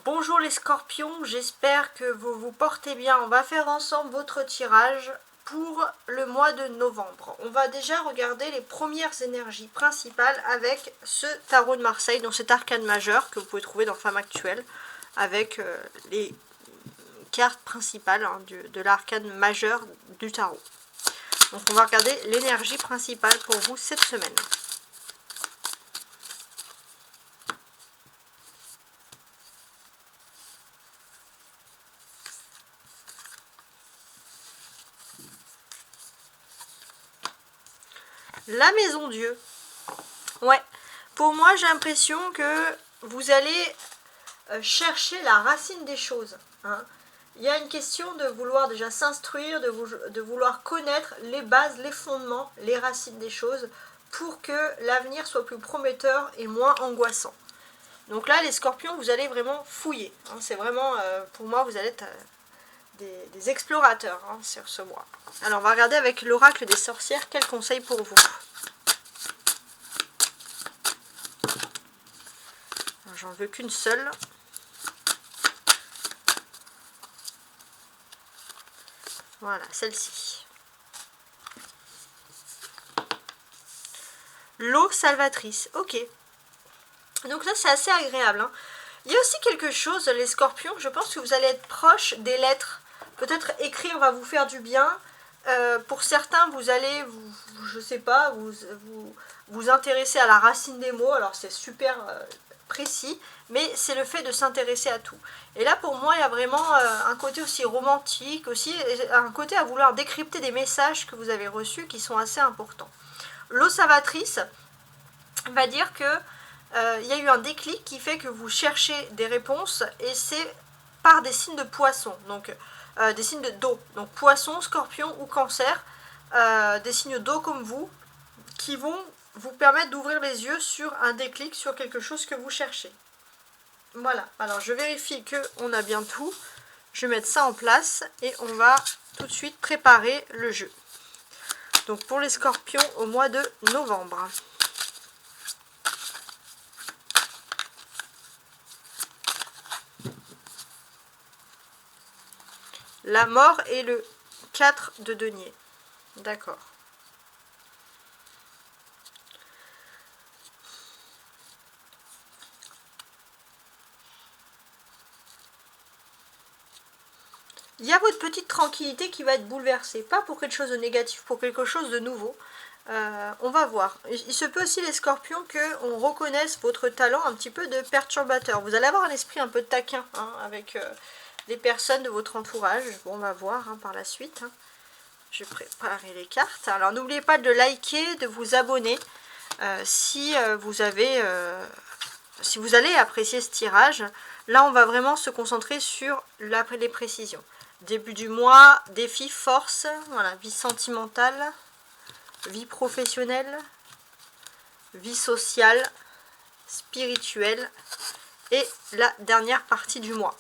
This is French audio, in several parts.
Bonjour les scorpions, j'espère que vous vous portez bien. On va faire ensemble votre tirage pour le mois de novembre. On va déjà regarder les premières énergies principales avec ce tarot de Marseille, dans cet arcane majeur que vous pouvez trouver dans Femme Actuelle, avec les cartes principales de l'arcane majeur du tarot. Donc on va regarder l'énergie principale pour vous cette semaine. La maison Dieu. Ouais, pour moi j'ai l'impression que vous allez chercher la racine des choses. Il y a une question de vouloir déjà s'instruire, de vouloir connaître les bases, les fondements, les racines des choses pour que l'avenir soit plus prometteur et moins angoissant. Donc là les scorpions, vous allez vraiment fouiller. C'est vraiment, pour moi, vous allez être des explorateurs sur ce mois. Alors on va regarder avec l'oracle des sorcières, quel conseil pour vous. J'en veux qu'une seule. Voilà, celle-ci. L'eau salvatrice. Ok. Donc là, c'est assez agréable. Il y a aussi quelque chose, les scorpions, je pense que vous allez être proche des lettres. Peut-être écrire va vous faire du bien. Pour certains, vous allez, je sais pas, vous intéresser à la racine des mots. Alors c'est super précis, mais c'est le fait de s'intéresser à tout. Et là, pour moi, il y a vraiment un côté aussi romantique, aussi un côté à vouloir décrypter des messages que vous avez reçus qui sont assez importants. L'eau salvatrice va dire que il y a eu un déclic qui fait que vous cherchez des réponses, et c'est par des signes de poisson, donc des signes d'eau, donc poisson, scorpion ou cancer, des signes d'eau comme vous, qui vont vous permettre d'ouvrir les yeux sur un déclic, sur quelque chose que vous cherchez. Voilà, alors je vérifie qu'on a bien tout, je vais mettre ça en place et on va tout de suite préparer le jeu. Donc pour les scorpions au mois de novembre. La mort et le 4 de denier. D'accord. Il y a votre petite tranquillité qui va être bouleversée. Pas pour quelque chose de négatif, pour quelque chose de nouveau. On va voir. Il se peut aussi, les scorpions, qu'on reconnaisse votre talent un petit peu de perturbateur. Vous allez avoir un esprit un peu taquin avec les personnes de votre entourage. Bon, on va voir par la suite. Je vais préparer les cartes. Alors n'oubliez pas de liker, de vous abonner si vous allez apprécier ce tirage. Là, on va vraiment se concentrer sur les précisions. Début du mois, défi, force, voilà, vie sentimentale, vie professionnelle, vie sociale, spirituelle et la dernière partie du mois.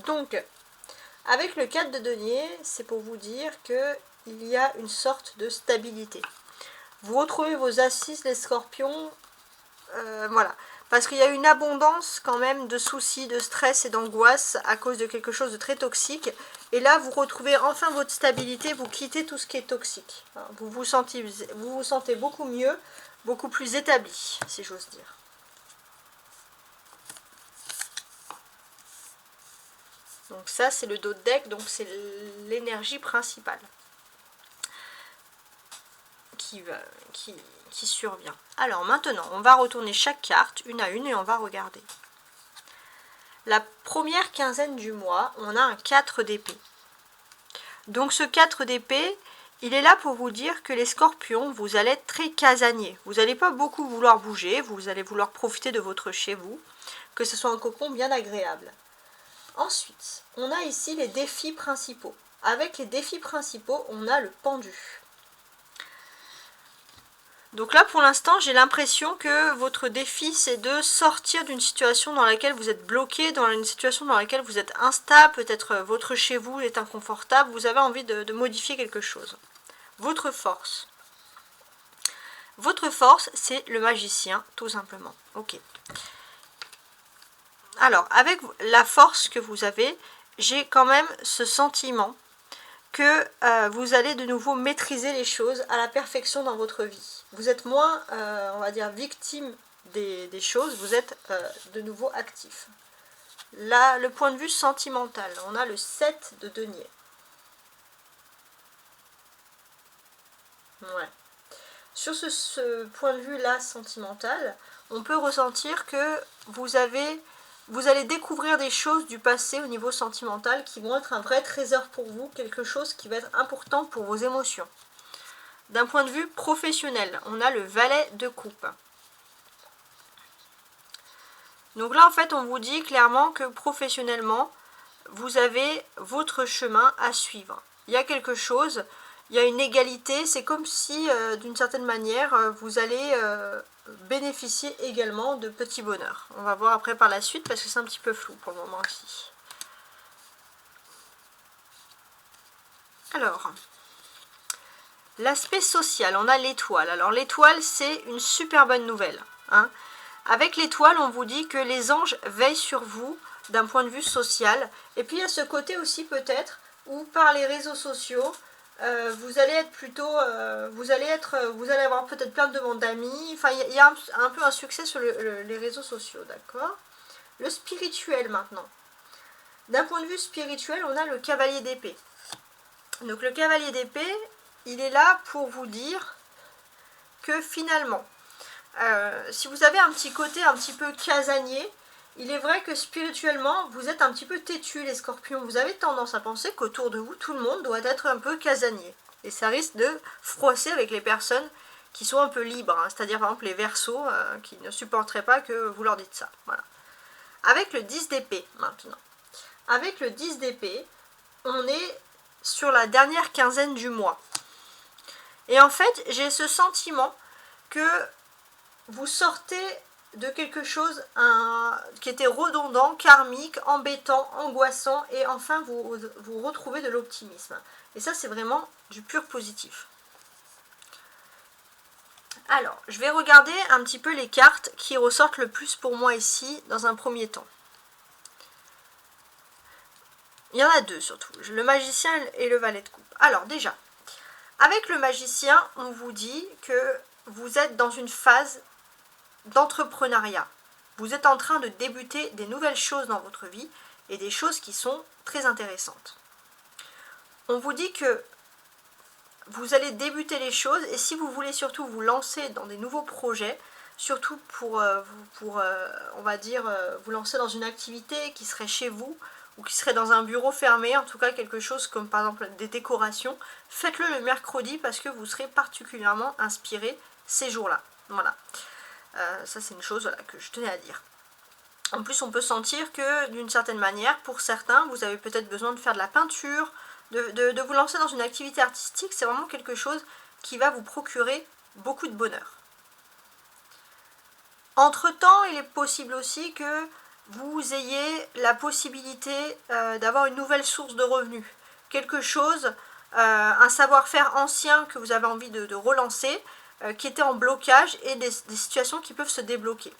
Donc, avec le 4 de denier, c'est pour vous dire qu'il y a une sorte de stabilité. Vous retrouvez vos assises, les scorpions, voilà. Parce qu'il y a une abondance quand même de soucis, de stress et d'angoisse à cause de quelque chose de très toxique. Et là, vous retrouvez enfin votre stabilité, vous quittez tout ce qui est toxique. Vous vous sentez beaucoup mieux, beaucoup plus établi, si j'ose dire. Donc ça, c'est le dos de deck, donc c'est l'énergie principale qui survient. Alors maintenant, on va retourner chaque carte une à une et on va regarder. La première quinzaine du mois, on a un 4 d'épée. Donc ce 4 d'épée, il est là pour vous dire que les scorpions, vous allez être très casaniers. Vous n'allez pas beaucoup vouloir bouger, vous allez vouloir profiter de votre chez vous, que ce soit un cocon bien agréable. Ensuite, on a ici les défis principaux. Avec les défis principaux, on a le pendu. Donc là, pour l'instant, j'ai l'impression que votre défi, c'est de sortir d'une situation dans laquelle vous êtes bloqué, dans une situation dans laquelle vous êtes instable, peut-être votre chez vous est inconfortable, vous avez envie de modifier quelque chose. Votre force. Votre force, c'est le magicien, tout simplement. Ok. Alors, avec la force que vous avez, j'ai quand même ce sentiment que vous allez de nouveau maîtriser les choses à la perfection dans votre vie. Vous êtes moins, on va dire, victime des choses, vous êtes de nouveau actif. Là, le point de vue sentimental, on a le 7 de denier. Ouais. Sur ce point de vue-là sentimental, on peut ressentir que vous allez découvrir des choses du passé au niveau sentimental qui vont être un vrai trésor pour vous, quelque chose qui va être important pour vos émotions. D'un point de vue professionnel, on a le valet de coupe. Donc là, en fait, on vous dit clairement que professionnellement, vous avez votre chemin à suivre. Il y a quelque chose, il y a une égalité, c'est comme si, d'une certaine manière, vous allez bénéficier également de petits bonheurs. On va voir après par la suite, parce que c'est un petit peu flou pour le moment aussi. Alors, l'aspect social, on a l'étoile. Alors l'étoile, c'est une super bonne nouvelle. Hein. Avec l'étoile, on vous dit que les anges veillent sur vous d'un point de vue social. Et puis il y a ce côté aussi peut-être où par les réseaux sociaux, vous allez être plutôt, vous allez avoir peut-être plein de demandes d'amis. Enfin, il y a un peu un succès sur les réseaux sociaux, d'accord? Le spirituel maintenant. D'un point de vue spirituel, on a le cavalier d'épée. Donc le cavalier d'épée, il est là pour vous dire que finalement, si vous avez un petit côté un petit peu casanier, il est vrai que spirituellement, vous êtes un petit peu têtu les scorpions. Vous avez tendance à penser qu'autour de vous, tout le monde doit être un peu casanier. Et ça risque de froisser avec les personnes qui sont un peu libres. Hein. C'est-à-dire par exemple les verseaux qui ne supporteraient pas que vous leur dites ça. Voilà. Avec le 10 d'épée maintenant. Avec le 10 d'épée, on est sur la dernière quinzaine du mois. Et en fait, j'ai ce sentiment que vous sortez de quelque chose qui était redondant, karmique, embêtant, angoissant, et enfin vous retrouvez de l'optimisme. Et ça, c'est vraiment du pur positif. Alors, je vais regarder un petit peu les cartes qui ressortent le plus pour moi ici, dans un premier temps. Il y en a deux surtout, le magicien et le valet de coupe. Alors déjà, avec le magicien, on vous dit que vous êtes dans une phase d'entrepreneuriat. Vous êtes en train de débuter des nouvelles choses dans votre vie et des choses qui sont très intéressantes. On vous dit que vous allez débuter les choses et si vous voulez surtout vous lancer dans des nouveaux projets, surtout pour on va dire, vous lancer dans une activité qui serait chez vous ou qui serait dans un bureau fermé, en tout cas quelque chose comme par exemple des décorations, faites-le le mercredi parce que vous serez particulièrement inspiré ces jours-là. Voilà. Ça c'est une chose voilà, que je tenais à dire. En plus on peut sentir que d'une certaine manière, pour certains, vous avez peut-être besoin de faire de la peinture, de vous lancer dans une activité artistique, c'est vraiment quelque chose qui va vous procurer beaucoup de bonheur. Entre-temps, il est possible aussi que vous ayez la possibilité d'avoir une nouvelle source de revenus. Quelque chose, un savoir-faire ancien que vous avez envie de relancer, qui était en blocage et des situations qui peuvent se débloquer.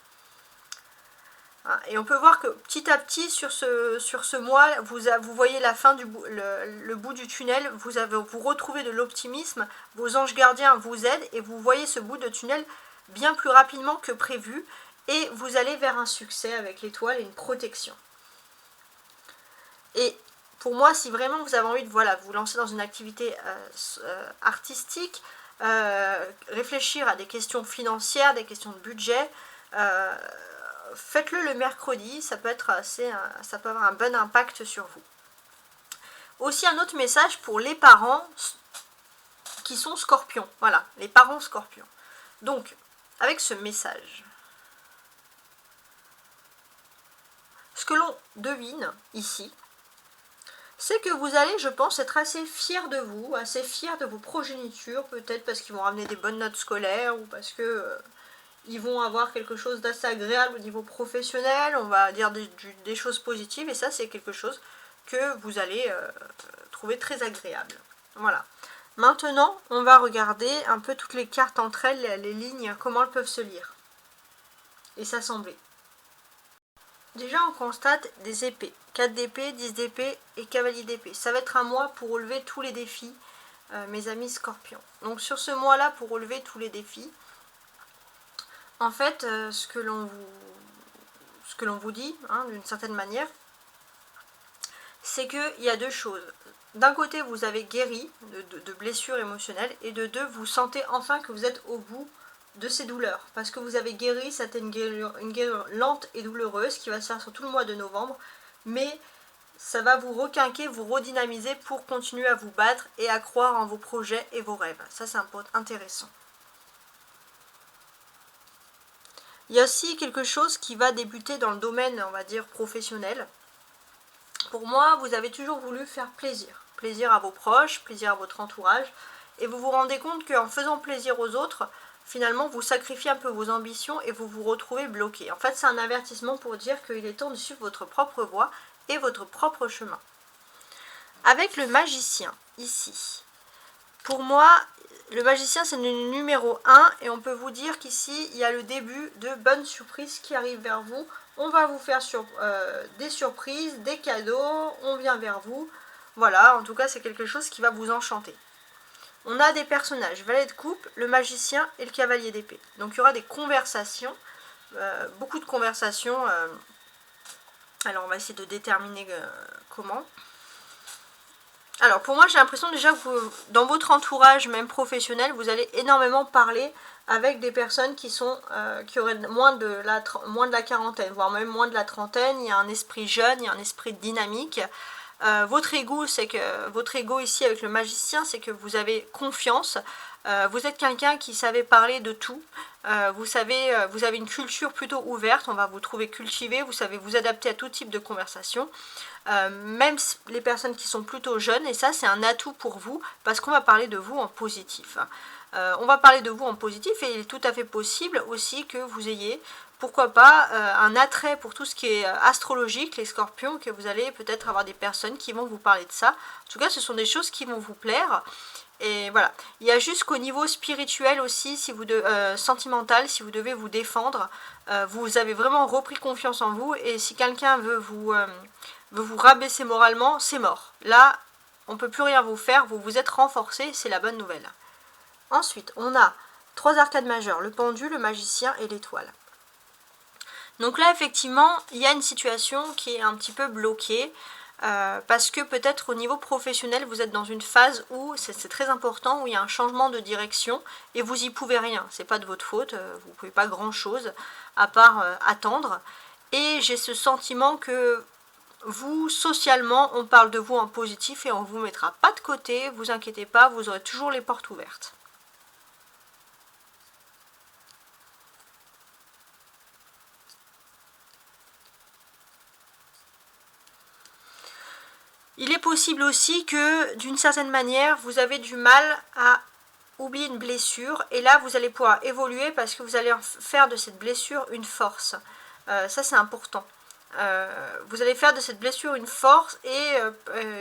Et on peut voir que petit à petit sur ce mois, vous voyez la fin le bout du tunnel, vous retrouvez de l'optimisme, vos anges gardiens vous aident et vous voyez ce bout de tunnel bien plus rapidement que prévu et vous allez vers un succès avec l'étoile et une protection. Et pour moi, si vraiment vous avez envie de vous lancer dans une activité artistique, réfléchir à des questions financières, des questions de budget, faites-le le mercredi, ça peut avoir un bon impact sur vous. Aussi un autre message pour les parents qui sont scorpions, voilà, les parents scorpions. Donc, avec ce message, ce que l'on devine ici, c'est que vous allez, je pense, être assez fier de vous, assez fier de vos progénitures, peut-être parce qu'ils vont ramener des bonnes notes scolaires ou parce que ils vont avoir quelque chose d'assez agréable au niveau professionnel, on va dire des choses positives, et ça c'est quelque chose que vous allez trouver très agréable. Voilà. Maintenant, on va regarder un peu toutes les cartes entre elles, les lignes, comment elles peuvent se lire et s'assembler. Déjà, on constate des épées. 4 d'épée, 10 d'épée et cavalier d'épée. Ça va être un mois pour relever tous les défis, mes amis scorpions. Donc sur ce mois-là, pour relever tous les défis, en fait, ce que l'on vous dit, hein, d'une certaine manière, c'est qu'il y a deux choses. D'un côté, vous avez guéri de blessures émotionnelles, et de deux, vous sentez enfin que vous êtes au bout de ces douleurs, parce que vous avez guéri, c'était une guérison lente et douloureuse qui va se faire sur tout le mois de novembre, mais ça va vous requinquer, vous redynamiser pour continuer à vous battre et à croire en vos projets et vos rêves. Ça, c'est un point intéressant. Il y a aussi quelque chose qui va débuter dans le domaine, on va dire, professionnel. Pour moi, vous avez toujours voulu faire plaisir. Plaisir à vos proches, plaisir à votre entourage. Et vous vous rendez compte qu'en faisant plaisir aux autres, finalement, vous sacrifiez un peu vos ambitions et vous vous retrouvez bloqué. En fait, c'est un avertissement pour dire qu'il est temps de suivre votre propre voie et votre propre chemin. Avec le magicien, ici, pour moi, le magicien, c'est le numéro 1 et on peut vous dire qu'ici, il y a le début de bonnes surprises qui arrivent vers vous. On va vous faire des surprises, des cadeaux, on vient vers vous. Voilà, en tout cas, c'est quelque chose qui va vous enchanter. On a des personnages, valet de coupe, le magicien et le cavalier d'épée. Donc, il y aura des conversations, beaucoup de conversations. Alors, on va essayer de déterminer comment. Alors pour moi j'ai l'impression déjà que vous, dans votre entourage même professionnel, vous allez énormément parler avec des personnes qui auraient moins de la quarantaine, voire même moins de la trentaine. Il y a un esprit jeune, il y a un esprit dynamique. Votre ego ici avec le magicien, c'est que vous avez confiance. Vous êtes quelqu'un qui savait parler de tout. Vous avez une culture plutôt ouverte. On va vous trouver cultivé. Vous savez vous adapter à tout type de conversation. Même les personnes qui sont plutôt jeunes, et ça c'est un atout pour vous parce qu'on va parler de vous en positif. On va parler de vous en positif et il est tout à fait possible aussi que vous ayez, pourquoi pas, un attrait pour tout ce qui est astrologique, les scorpions, que vous allez peut-être avoir des personnes qui vont vous parler de ça. En tout cas, ce sont des choses qui vont vous plaire. Et voilà, il y a juste qu'au niveau spirituel aussi, sentimental, si vous devez vous défendre, vous avez vraiment repris confiance en vous, et si quelqu'un veut vous rabaisser moralement, c'est mort. Là, on ne peut plus rien vous faire, vous vous êtes renforcé, c'est la bonne nouvelle. Ensuite, on a 3 arcades majeures, le pendu, le magicien et l'étoile. Donc là, effectivement, il y a une situation qui est un petit peu bloquée, parce que peut-être au niveau professionnel, vous êtes dans une phase où, c'est très important, où il y a un changement de direction, et vous y pouvez rien, c'est pas de votre faute, vous ne pouvez pas grand-chose, à part attendre. Et j'ai ce sentiment que vous, socialement, on parle de vous en positif et on ne vous mettra pas de côté, vous inquiétez pas, vous aurez toujours les portes ouvertes. Il est possible aussi que, d'une certaine manière, vous avez du mal à oublier une blessure, et là vous allez pouvoir évoluer parce que vous allez faire de cette blessure une force. Ça c'est important. Vous allez faire de cette blessure une force, et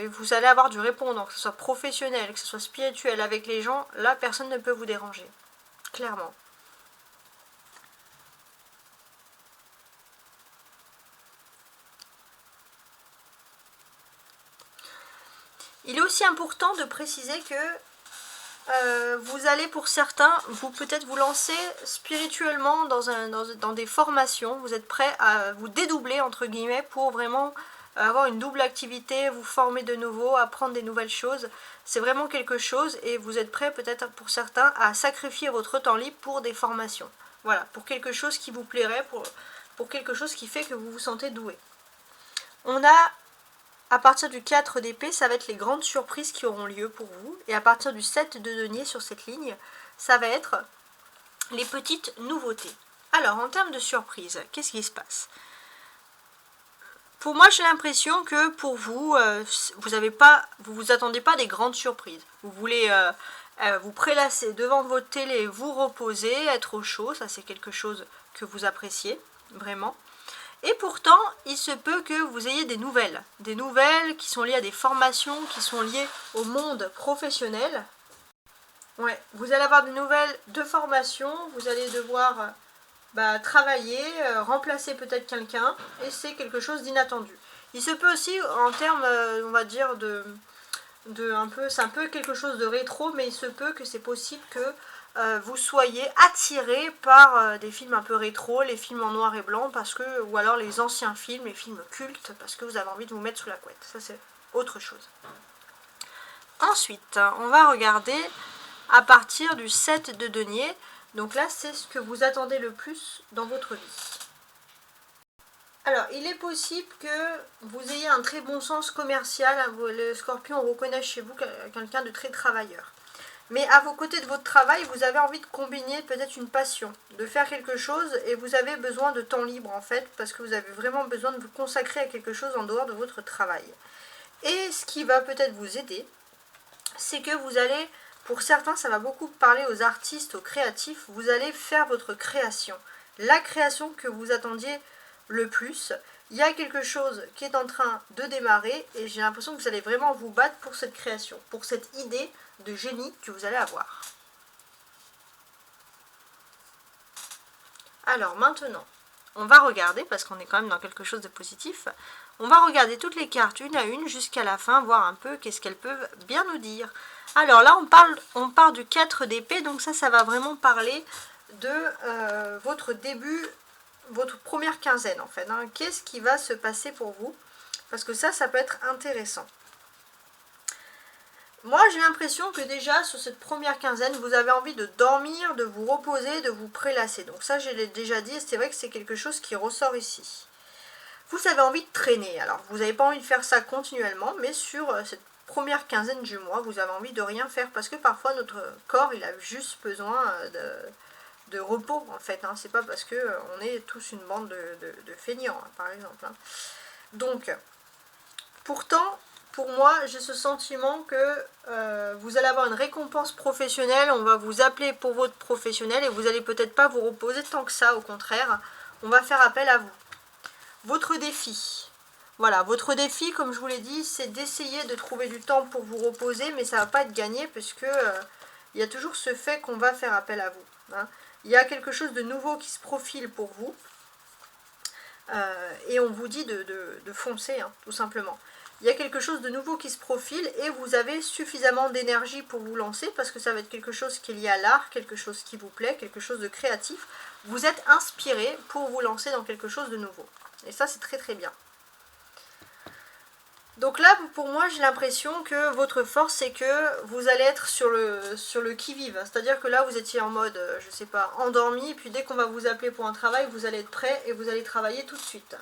vous allez avoir du répondant, que ce soit professionnel, que ce soit spirituel avec les gens. Là personne ne peut vous déranger, clairement. Il est aussi important de préciser que vous allez pour certains, peut-être vous lancer spirituellement dans des formations. Vous êtes prêt à vous dédoubler entre guillemets pour vraiment avoir une double activité, vous former de nouveau, apprendre des nouvelles choses. C'est vraiment quelque chose, et vous êtes prêt peut-être pour certains à sacrifier votre temps libre pour des formations. Voilà, pour quelque chose qui vous plairait, pour quelque chose qui fait que vous vous sentez doué. On a, à partir du 4 d'épée, ça va être les grandes surprises qui auront lieu pour vous. Et à partir du 7 de denier sur cette ligne, ça va être les petites nouveautés. Alors, en termes de surprise, qu'est-ce qui se passe? Pour moi, j'ai l'impression que pour vous, vous attendez pas des grandes surprises. Vous voulez vous prélasser devant votre télé, vous reposer, être au chaud. Ça, c'est quelque chose que vous appréciez, vraiment. Et pourtant, il se peut que vous ayez des nouvelles qui sont liées à des formations, qui sont liées au monde professionnel. Ouais, vous allez avoir des nouvelles de formation, vous allez devoir travailler, remplacer peut-être quelqu'un, et c'est quelque chose d'inattendu. Il se peut aussi, en termes, on va dire, c'est un peu quelque chose de rétro, mais il se peut que c'est possible que vous soyez attiré par des films un peu rétro, les films en noir et blanc, ou alors les anciens films, les films cultes, parce que vous avez envie de vous mettre sous la couette. Ça, c'est autre chose. Ensuite, on va regarder à partir du 7 de denier. Donc là, c'est ce que vous attendez le plus dans votre vie. Alors, il est possible que vous ayez un très bon sens commercial. Le Scorpion reconnaît chez vous quelqu'un de très travailleur. Mais à vos côtés de votre travail, vous avez envie de combiner peut-être une passion, de faire quelque chose, et vous avez besoin de temps libre en fait, parce que vous avez vraiment besoin de vous consacrer à quelque chose en dehors de votre travail. Et ce qui va peut-être vous aider, c'est que vous allez, pour certains, ça va beaucoup parler aux artistes, aux créatifs, vous allez faire votre création. La création que vous attendiez le plus. Il y a quelque chose qui est en train de démarrer et j'ai l'impression que vous allez vraiment vous battre pour cette création, pour cette idée de génie que vous allez avoir. Alors maintenant, on va regarder, parce qu'on est quand même dans quelque chose de positif, on va regarder toutes les cartes une à une jusqu'à la fin, voir un peu qu'est-ce qu'elles peuvent bien nous dire. Alors là, on part du 4 d'épée, donc ça va vraiment parler de votre début, votre première quinzaine en fait. Hein. Qu'est-ce qui va se passer pour vous? Parce que ça peut être intéressant. Moi, j'ai l'impression que déjà, sur cette première quinzaine, vous avez envie de dormir, de vous reposer, de vous prélasser. Donc ça, je l'ai déjà dit, et c'est vrai que c'est quelque chose qui ressort ici. Vous avez envie de traîner. Alors, vous n'avez pas envie de faire ça continuellement, mais sur cette première quinzaine du mois, vous avez envie de rien faire. Parce que parfois, notre corps, il a juste besoin de repos, en fait. Hein. C'est pas parce qu'on est tous une bande de feignants, hein, par exemple. Hein. Donc, pourtant, pour moi, j'ai ce sentiment que vous allez avoir une récompense professionnelle, on va vous appeler pour votre professionnel et vous n'allez peut-être pas vous reposer tant que ça, au contraire, on va faire appel à vous. Votre défi, voilà, votre défi, comme je vous l'ai dit, c'est d'essayer de trouver du temps pour vous reposer, mais ça ne va pas être gagné parce que il y a toujours ce fait qu'on va faire appel à vous. Hein. Il y a quelque chose de nouveau qui se profile pour vous et on vous dit de foncer, hein, tout simplement. Il y a quelque chose de nouveau qui se profile et vous avez suffisamment d'énergie pour vous lancer parce que ça va être quelque chose qui est lié à l'art, quelque chose qui vous plaît, quelque chose de créatif. Vous êtes inspiré pour vous lancer dans quelque chose de nouveau. Et ça, c'est très très bien. Donc là, pour moi, j'ai l'impression que votre force, c'est que vous allez être sur le qui-vive. C'est-à-dire que là, vous étiez en mode, je sais pas, endormi. Et puis dès qu'on va vous appeler pour un travail, vous allez être prêt et vous allez travailler tout de suite.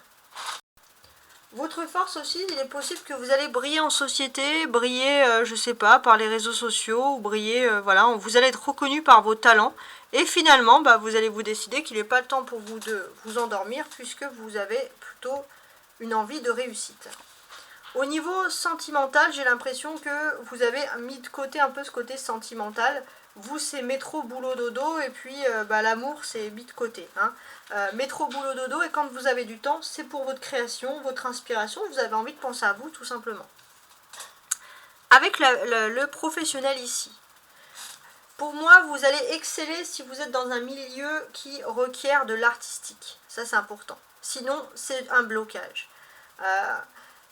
Votre force aussi, il est possible que vous allez briller en société, briller, je sais pas, par les réseaux sociaux, ou briller, voilà, vous allez être reconnu par vos talents. Et finalement, vous allez vous décider qu'il n'est pas le temps pour vous de vous endormir, puisque vous avez plutôt une envie de réussite. Au niveau sentimental, j'ai l'impression que vous avez mis de côté un peu ce côté sentimental. Vous, c'est métro, boulot, dodo, et puis l'amour, c'est mis de côté. Hein. Métro, boulot, dodo, et quand vous avez du temps, c'est pour votre création, votre inspiration, vous avez envie de penser à vous, tout simplement. Avec le professionnel ici, pour moi, vous allez exceller si vous êtes dans un milieu qui requiert de l'artistique. Ça, c'est important. Sinon, c'est un blocage.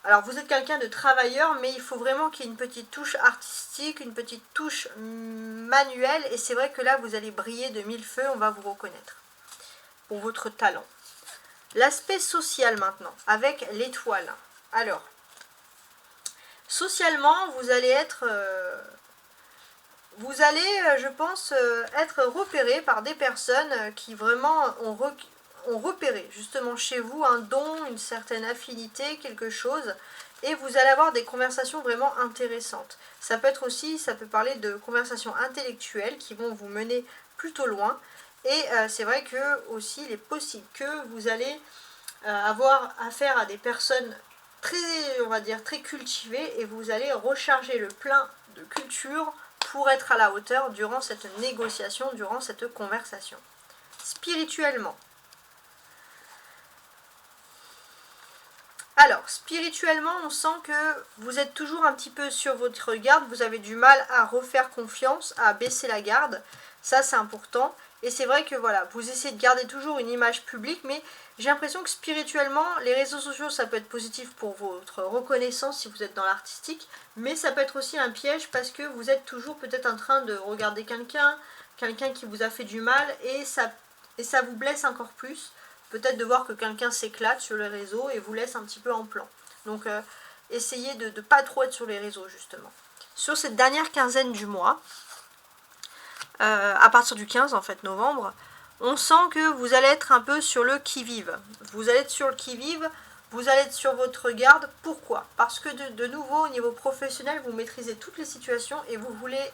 Alors, vous êtes quelqu'un de travailleur, mais il faut vraiment qu'il y ait une petite touche artistique, une petite touche manuelle. Et c'est vrai que là, vous allez briller de mille feux, on va vous reconnaître pour votre talent. L'aspect social maintenant, avec l'étoile. Alors, socialement, vous allez être... je pense, être repéré par des personnes qui vraiment ont repéré justement chez vous un don, une certaine affinité, quelque chose, et vous allez avoir des conversations vraiment intéressantes. Ça peut être aussi, ça peut parler de conversations intellectuelles qui vont vous mener plutôt loin, et c'est vrai que aussi il est possible que vous allez avoir affaire à des personnes très, on va dire, très cultivées, et vous allez recharger le plein de culture pour être à la hauteur durant cette négociation, durant cette conversation. Spirituellement. Alors, spirituellement, on sent que vous êtes toujours un petit peu sur votre garde, vous avez du mal à refaire confiance, à baisser la garde, ça c'est important. Et c'est vrai que voilà, vous essayez de garder toujours une image publique, mais j'ai l'impression que spirituellement, les réseaux sociaux, ça peut être positif pour votre reconnaissance si vous êtes dans l'artistique, mais ça peut être aussi un piège parce que vous êtes toujours peut-être en train de regarder quelqu'un qui vous a fait du mal, et ça vous blesse encore plus. Peut-être de voir que quelqu'un s'éclate sur les réseaux et vous laisse un petit peu en plan. Donc essayez de ne pas trop être sur les réseaux justement. Sur cette dernière quinzaine du mois, à partir du 15 en fait novembre, on sent que vous allez être un peu sur le qui-vive. Vous allez être sur le qui-vive, vous allez être sur votre garde. Pourquoi? Parce que de nouveau au niveau professionnel, vous maîtrisez toutes les situations et vous voulez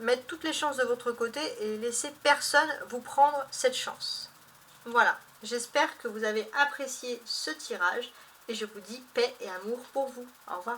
mettre toutes les chances de votre côté et laisser personne vous prendre cette chance. Voilà, j'espère que vous avez apprécié ce tirage et je vous dis paix et amour pour vous. Au revoir.